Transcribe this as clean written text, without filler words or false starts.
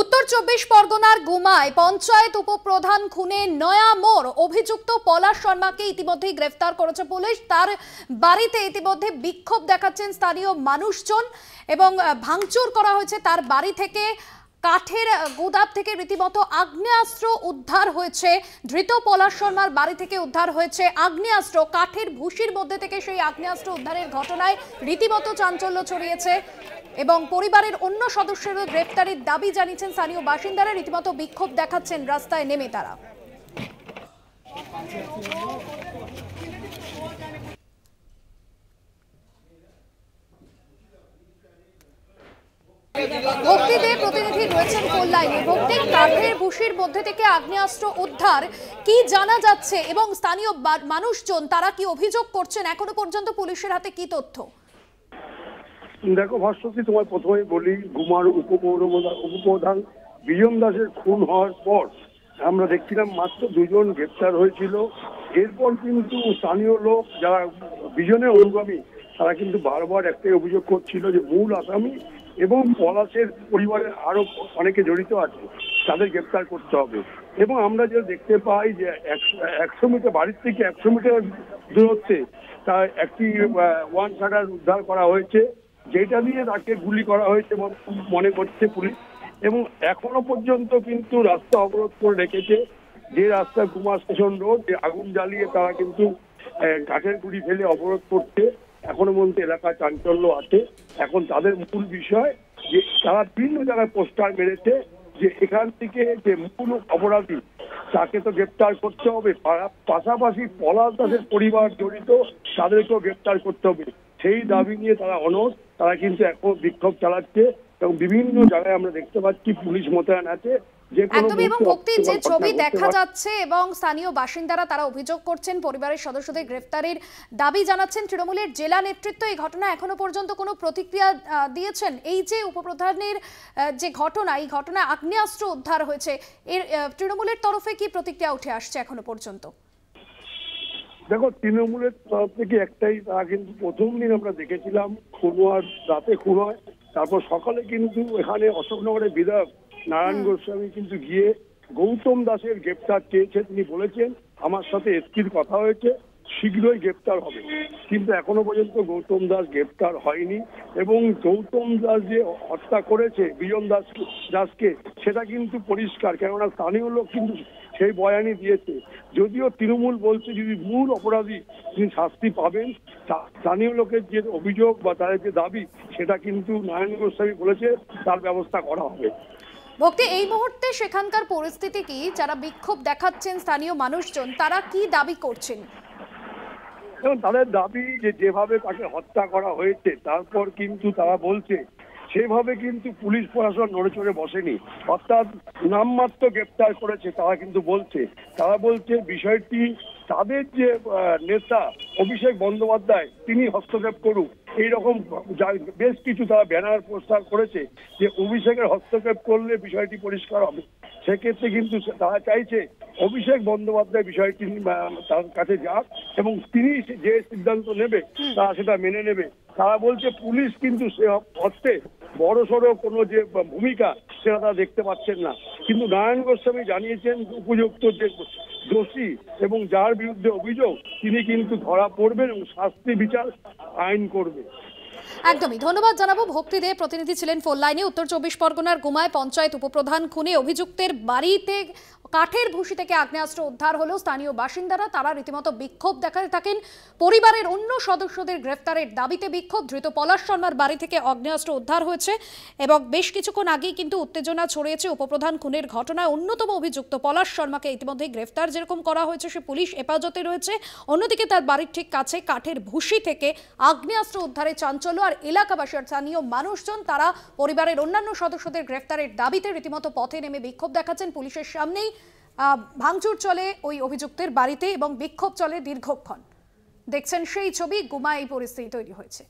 উত্তর 24 পরগনার গুমায় পঞ্চায়েত উপপ্রধান খুনে নয়া মোড় অভিযুক্ত পলাশ শর্মাকে ইতিমধ্যেই গ্রেফতার করেছে পুলিশ। তার বাড়িতে ইতিমধ্যে বিক্ষোভ দেখাচ্ছেন স্থানীয় মানুষজন এবং ভাঙচুর করা হয়েছে তার বাড়ি থেকে। কাঠের গোদাম থেকে রীতিমতো আগ্নেয়াস্ত্র উদ্ধার হয়েছে। ধৃত পলাশ শর্মার বাড়ি থেকে উদ্ধার হয়েছে আগ্নেয়াস্ত্র। কাঠের ভুসির মধ্যে থেকে সেই আগ্নেয়াস্ত্র উদ্ধারের ঘটনায় রীতিমতো চাঞ্চল্য ছড়িয়েছে এবং পরিবারের অন্য সদস্যদের গ্রেফতারের দাবি জানিয়েছেন স্থানীয় বাসিন্দারা। রীতিমতো বিক্ষোভ দেখাচ্ছেন রাস্তায় নেমে তারা। ভক্তি দে প্রতিনিধি রয়েছেন কল্যাণী। ভক্তি, কাঠের ভুসির মধ্যে থেকে আগ্নেয়াস্ত্র উদ্ধার, কি জানা যাচ্ছে এবং স্থানীয় মানুষজন তারা কি অভিযোগ করছেন? এখনো পর্যন্ত পুলিশের হাতে কি তথ্য? দেখো ভাস্বতী, তোমায় প্রথমেই বলি, গুমার উপপ্রধান বিজন দাসের খুন হওয়ার পর আমরা দেখছিলাম মাত্র 2 জন গ্রেপ্তার হয়েছিল। এরপর কিন্তু স্থানীয় লোক যারা বিজনের অনুগামী তারা কিন্তু বারবার একটাই অভিযোগ করছিল যে মূল আসামি এবং পলাশের পরিবারের আরো অনেকে জড়িত আছে, তাদের গ্রেপ্তার করতে হবে। এবং আমরা যে দেখতে পাই যে 100 মিটার বাড়ির থেকে 100 মিটার দূরত্বে তার একটি ওয়ান শাটার উদ্ধার করা হয়েছে, যেটা দিয়ে তাকে গুলি করা হয়েছে মনে করছে পুলিশ। এবং এখনো পর্যন্ত কিন্তু রাস্তা অবরোধ করে রেখেছে। যে রাস্তা গুমা স্টেশন রোড, আগুন জ্বালিয়ে তারা কিন্তু কাঠের গুঁড়ি ফেলে অবরোধ করছে। এখনো পর্যন্ত এলাকায় চাঞ্চল্য আছে। এখন তাদের মূল বিষয় যে তারা বিভিন্ন জায়গায় পোস্টার মেরেছে যে এখান থেকে যে মূল অপরাধী তাকে তো গ্রেপ্তার করতে হবে, পাশাপাশি পলাশ দাসের পরিবার জড়িত তাদেরকেও গ্রেপ্তার করতে হবে। সেই দাবি নিয়ে তারা অনড়। তারা কিন্তু এখন বিক্ষোভ চালাচ্ছে এবং বিভিন্ন জায়গায় আমরা দেখতে পাচ্ছি পুলিশ মোতায়েন আছে। একদমই। এবং ভক্তি, যে ছবি দেখা যাচ্ছে এবং স্থানীয় বাসিন্দারা তারা অভিযোগ করছেন, পরিবারের সদস্যদের গ্রেফতারের দাবি জানাচ্ছেন। তৃণমূলের জেলা নেতৃত্ব এই ঘটনা এখনো পর্যন্ত কোনো প্রতিক্রিয়া দিয়েছেন? এই যে উপপ্রধানের যে ঘটনা, এই ঘটনায় আগ্নেয়াস্ত্র উদ্ধার হয়েছে, এর তৃণমূলের তরফে কি প্রতিক্রিয়া উঠে আসছে এখনো পর্যন্ত? দেখো, তৃণমূলের তরফ থেকে একটাই, তারা কিন্তু প্রথম দিন আমরা দেখেছিলাম খুন হওয়ার রাতে খুন হয়, তারপর সকালে কিন্তু এখানে অশোকনগরের বিধায়ক নারায়ণ গোস্বামী কিন্তু গিয়ে গৌতম দাসের গ্রেপ্তার চেয়েছে। তিনি বলেছেন আমার সাথে এসপির কথা হয়েছে, শীঘ্রই গ্রেপ্তার হবে। কিন্তু এখনো পর্যন্ত গৌতম দাস গ্রেপ্তার হয়নি। এবং গৌতম দাস যে হত্যা করেছে বিজন দাসকে সেটা কিন্তু পরিষ্কার, কেননা স্থানীয় লোক কিন্তু সেই বয়ানই দিয়েছে। যদিও তৃণমূল বলছে যদি মূল অপরাধী তিনি শাস্তি পাবেন, স্থানীয় লোকের যে অভিযোগ বা তাদের যে দাবি সেটা কিন্তু নারায়ণ গোস্বামী বলেছে তার ব্যবস্থা করা হবে। ভক্তি, এই মুহূর্তে সেখানকার পরিস্থিতি কি? যারা বিক্ষোভ দেখাচ্ছেন স্থানীয় মানুষজন, তারা কি দাবি করছেন? এবং তাদের দাবি যে যেভাবে তাকে হত্যা করা হয়েছে তারপর কিন্তু তারা বলছে সেভাবে কিন্তু পুলিশ প্রশাসন নড়ে চড়ে বসেনি, অর্থাৎ নামমাত্র গ্রেপ্তার করেছে। তারা বলছে বিষয়টি তাদের যে নেতা অভিষেক বন্দ্যোপাধ্যায় তিনি হস্তক্ষেপ করুক, এইরকম বেশ কিছু তারা ব্যানার পোস্টার করেছে যে অভিষেকের হস্তক্ষেপ করলে বিষয়টি পরিষ্কার হবে। সেক্ষেত্রে কিন্তু তারা চাইছে অভিষেক বন্দ্যোপাধ্যায় বিষয়টি তার কাছে যাক এবং তিনি যে সিদ্ধান্ত নেবে তারা সেটা মেনে নেবে। তারা বলছে পুলিশ কিন্তু সে অর্থে বড়সড় কোনো যে ভূমিকা সেটা তারা দেখতে পাচ্ছেন না। কিন্তু নারায়ণ গোস্বামী জানিয়েছেন উপযুক্ত যে দোষী এবং যার বিরুদ্ধে অভিযোগ তিনি কিন্তু ধরা পড়বেন এবং শাস্তি বিচার আইন করবে। একদমই। ধন্যবাদ জানাবো। ভক্তি দে প্রতিনিধি ছিলেন ফোন লাইনে। উত্তর 24 পরগনার গুমায় পঞ্চায়েত উপপ্রধান খুনে অভিযুক্তের বাড়িতে কাঠের ভুসি থেকে আগ্নেয়াস্ত্র উদ্ধার হলো। স্থানীয় বাসিন্দারা তারা রীতিমতো বিক্ষোভ দেখাতে থাকেন। পরিবারের অন্য সদস্যদের গ্রেফতারের দাবিতে বিক্ষোভ। ধৃত পলাশ শর্মার বাড়ি থেকে আগ্নেয়াস্ত্র উদ্ধার হয়েছে এবং বেশ কিছুক্ষণ আগেই কিন্তু উত্তেজনা ছড়িয়েছে উপপ্রধান খুনের ঘটনায়। অন্যতম অভিযুক্ত পলাশ শর্মাকে ইতিমধ্যেই গ্রেফতার যেরকম করা হয়েছে, সে পুলিশ হেফাজতে রয়েছে। অন্যদিকে তার বাড়ির ঠিক কাছে কাঠের ভুসি থেকে আগ্নেয়াস্ত্র উদ্ধারে চাঞ্চল্য। আর এলাকাবাসী আর স্থানীয় মানুষজন তারা পরিবারের অন্যান্য সদস্যদের গ্রেফতারের দাবিতে রীতিমতো পথে নেমে বিক্ষোভ দেখাচ্ছেন। পুলিশের সামনেই ভাঙচুর চলে ওই অভিযুক্তের বাড়িতে এবং বিক্ষোভ চলে দীর্ঘক্ষণ। দেখছেন সেই ছবি। গুমায় এই পরিস্থিতি তৈরি হয়েছে।